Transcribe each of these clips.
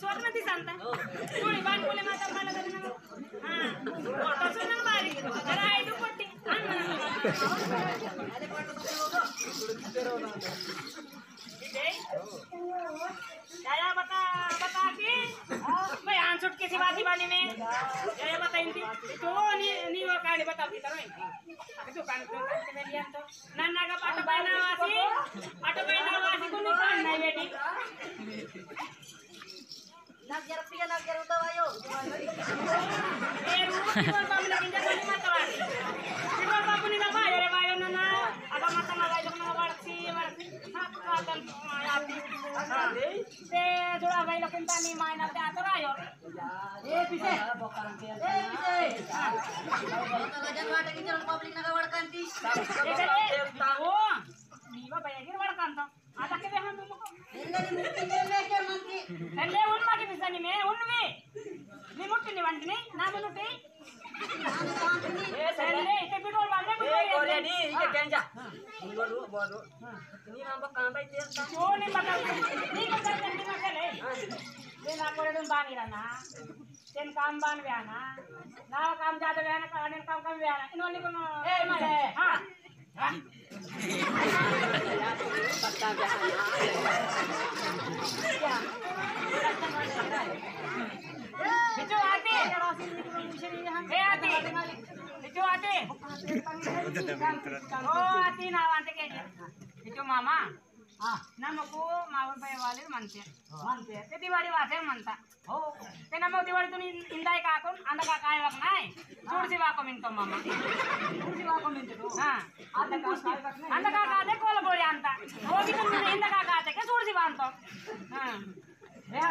स्वप्न ती सांगता थोडी बाण बोले माता मला तरी ना हां तसं ना बारी जरा आई दुपट्टी क्या बता के मैं आंसर किसी बात ही बानी में क्या बताई थी तो नी वो कहानी बताओ की तरह तो कान में लिया तो नन्ना का पाटो बहना वासी को निकाल नहीं बेटी नगर उतो आयो ए रूटी बोल बाबू लेकिन जब मत वाली जीवन बाबू ने दबा रे भाई नन्ना अगर मत लगा जो ना वाड़सी हाथ काटल आती ते जोड़ा भाई लेकिन तानी मायना ते आतो आयो ए पीछे हां तो गजन वाटे की चल पब्लिक नगा वडकांती ओ नीवा भैया गिर वडकांता आता के हम ಎಲ್ಲರಿ ಮುಟ್ಟಿಗೆ ಮೇಕೆ ಮಂತಿ ಎಲ್ಲೇ ಉನ್ಮಾಗಿ ಬಿಸನಿ ಮೇ ಉನ್ವಿ ನಿ ಮುಟ್ಟಿನಿ ಬಂಟಿನಿ ನಾನು ಮುಟ್ಟಿ ನಾನು ಕಾಂತಿನಿ ಏ ಸೆಲ್ಲೆ ಇತೆ ಬಿಡೋಲ್ ಬಾಲೆ ಬಿಡೋ ಏ ರೆಡಿ ಇತೆ ಕೆಂಜಾ ಬೋರು ಬೋರು ನೀ ನಮ್ಮ ಕಾಂಬೈ ತೇಂತ ಓ ನಿಮ್ಮ ನೀ ಕತೆ ನಿಮ್ಮ ಕಲೆ ನೀ ನಾ ಕೊರೆದು ಬಾನಿರನ तेन काम बान व्याना ना काम ज्यादा व्याना काने काम कम व्याना इनोली को ए मारे हां पत्ता बिचो आते ए आते बिचो आते ओ आती ना आते के बिचो मामा नमको मावळ बाई वाले म्हणते ते दिवाळी वाटे म्हणता हो ते नमक दिवाळी तुम्ही इंदाय का कोण अंदा का काय वाक नाही थोडीशी वाको मिनतो मामा थोडीशी वाको मिनतो हां अंदा का का दे कोल बोली आणता होगी तुम्ही इंदा का का ते थोडीशी बांधतो हां या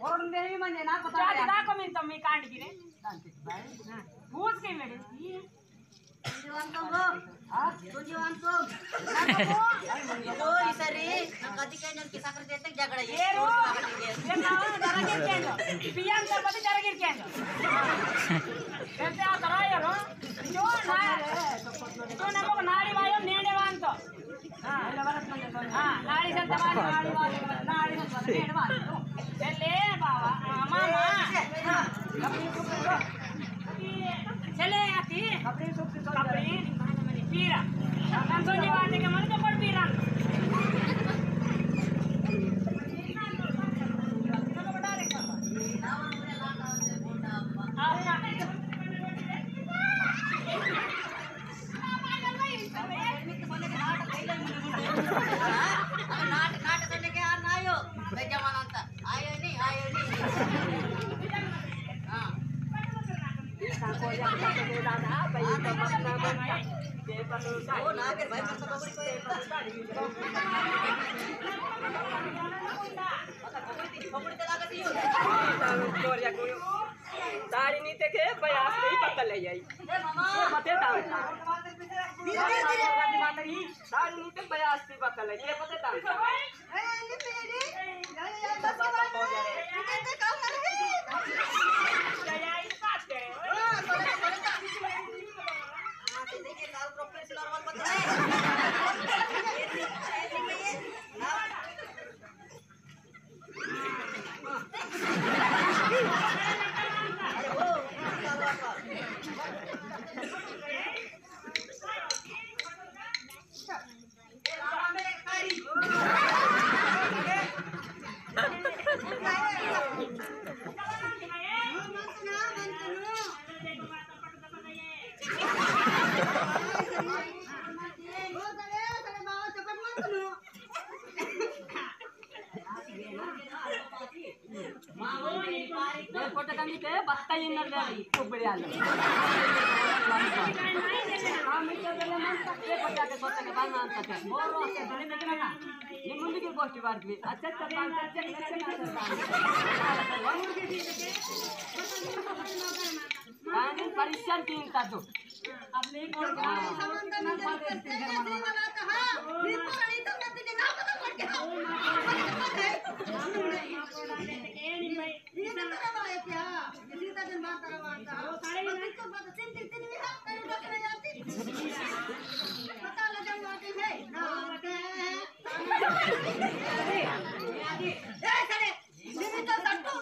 ओरडून देवी म्हणजे ना पता दाखव मिनतो मी कांडकी रे बाई हां पूछ के मेरे जीवांतो गो हां तो जीवांतो ओ इसरी कदी काय नन किसा कर देते झगड़ा ये रो ये ना जरा गिर केंजो पियान कर बते जरा गिर केंजो कहते आ तरायो रो जो ना तो ना को नाड़ी वायो नेडे वांतो हां हां नाड़ी से तबारी नाड़ी से नेडे वांतो चले बाबा मामा चले आती अपनी सुख अपनी पीरा kan sonji wate ke mana to piran oh nager baik masa pabrik ko pabrik talaga siyo Gloria ko dari ni te ke bayas नहीं पता ले जाई ए मामा मते दाम धीरे धीरे मातरी dari ni te bayas नहीं पता ले के पते दाम ए ये मेरी बस के बाद इते काम करे या इसाते देखिए काल प्रोफेशनल और पता नहीं अरे वो फोटो कमी ते बत्ता इन्नर उबड़ी आलो हां मिटर गले मन तक ये पटा के सोता के बाना ಅಂತ मोरो ಅಷ್ಟೇ ಸರಿ ಬೇಕಲ್ಲ ನಿಮ್ಮ ಮುಂದಿಗೆ ಗೋಷ್ಠಿ ಮಾಡ್ತೀವಿ ಅಚ್ಚಚ್ಚ ಅಂತ ನಾನು ಪರೀಕ್ಷೆ ತಿಂತದ್ದು आपने कोण संबंध में करते हैं वाला कहा फिर पकड़ी तो मैं तुझे ना पता पड़ गया ये तो करवाए क्या इसी तरह बात करवाता वो सारे नहीं तो बात चिंतित नहीं है कहीं डॉक्टर जाती पता लगा माटी है ना आगे ए सारे ये तो सट्टू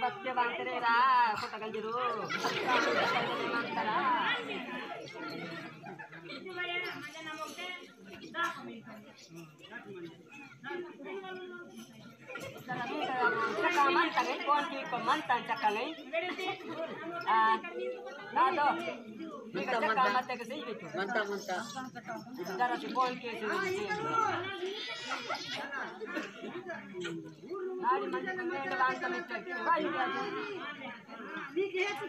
बच्चे बांधते रहे रा फोटा कल जरूर mantan cakalai nado mantap mata ke sini tu mantap cara si pon ke sini hari mantan ke depan kami cek bayu dia ni ke tu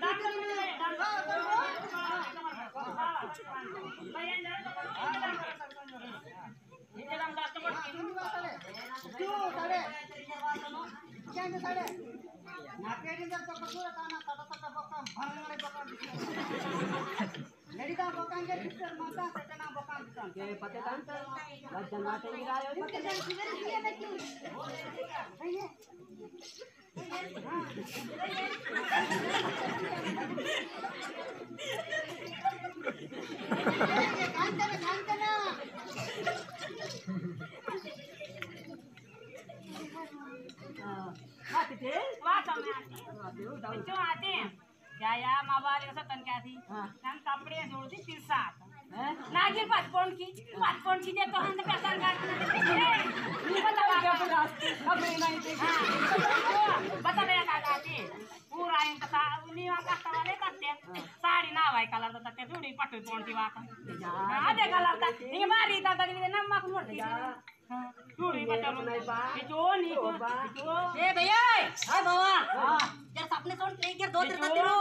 या मावाले कसं तन क्या थी हम कपड़े जोड़ती तिरसात नागिर पासपोर्ट की दे तो हम पैसा काट नहीं बता कपड़े नहीं थे बता दे का थी पूरा इनका उन्हीं का वाले करते साड़ी ना भाई कलर तो तक जोड़ी पटू पौंटी वाका आधे कलर था ये मारी था तक नमक मोड़ जोड़ी पटू नहीं बा जो नहीं को ए भैया हाय बाबा यार सपने सोन ट्रेक यार दो तीन करते रो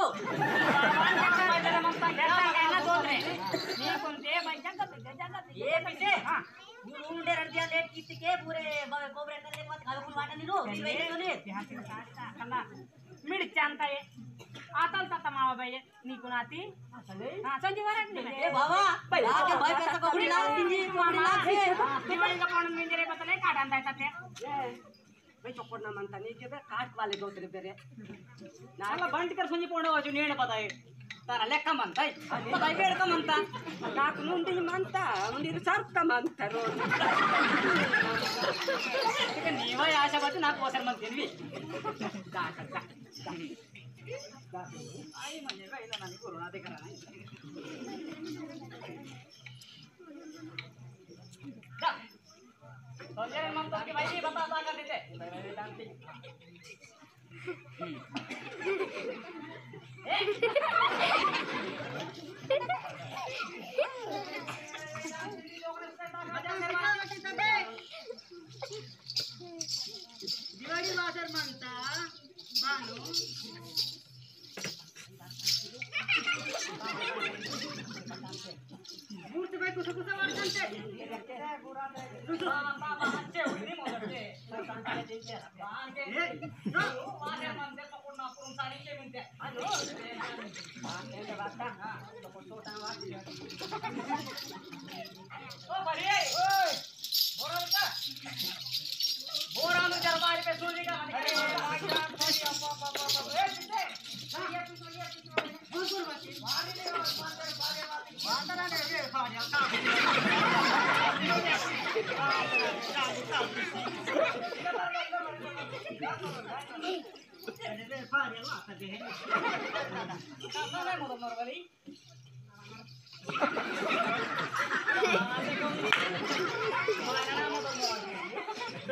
जरा मत कहना दो रे नहीं कोणते भाई जगत ये पीछे हां रूम डे रन दिया लेट कित के पूरे कोबरे कर ले मत खालो वाटा नहीं रो वेरे तो नहीं कला मिर्च जानता है आतल ता मावा भाई नी कोणाती हां संजीव वारट नहीं ए बाबा आके भाई पैसा कोबरी लाग दिंजी कोबरी लाग से दिवाळी का पण मिंजरे बतले काढांदा येतात ते भाई चौपड़ ना मानता नहीं के काट वाले गौतरे बेरे नाला बंट कर सुनी पोंडो वाजू नेण पता है तारा लेక్క मानता पता है बेड़ का मानता नाक नुंडी मानता उंडी सर्फ का मानता रो इक नीवा आशा बत नाक कोसर मन देनवी का आई म्हणजे काय ना नाही कोरोना ते करा नाही संजय ममता के भाई बता कर देते डांसिंग दिवाळी वाजर म्हणता बानो मूर्ती बाई कुठं कुठं वाढते बाबा हच्चे उडी मोडते संताने दिसते हे माझ्या मंदिर पकडून आपण साडीचे म्हणते हॅलो बांधे वाटता तो छोटा वाटते ओ बरे ओय बोराल का बोराल दरबार पे सोने का ए दिसे ये तू बोल बाकी वाली ले बांधरा ने ये फाड़िया का अरे फाड़िया वाता दे का साला मोर नॉर्मली माना मोर नॉर्मली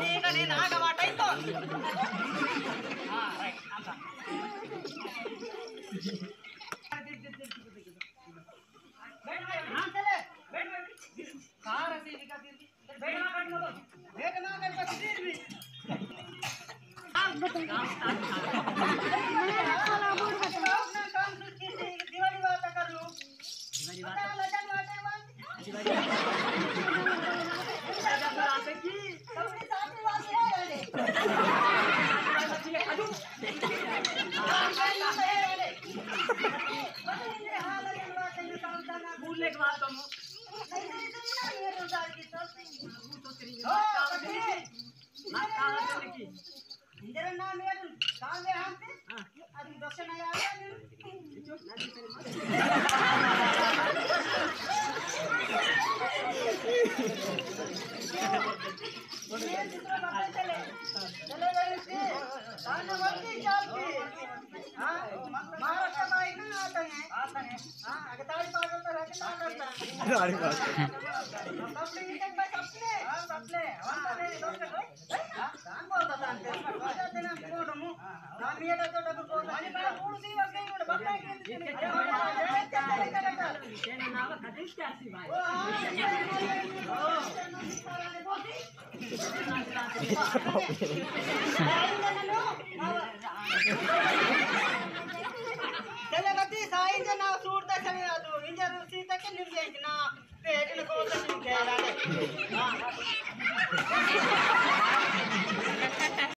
ಈಗ ನೀನು ಆಗ ಮಾಟ ಇತ್ತು दिवाळी वाता करलो साईंचं नाव सोडता सगळे आलो इंजर सीता के निघायची ना पेटने कोणतं निघायला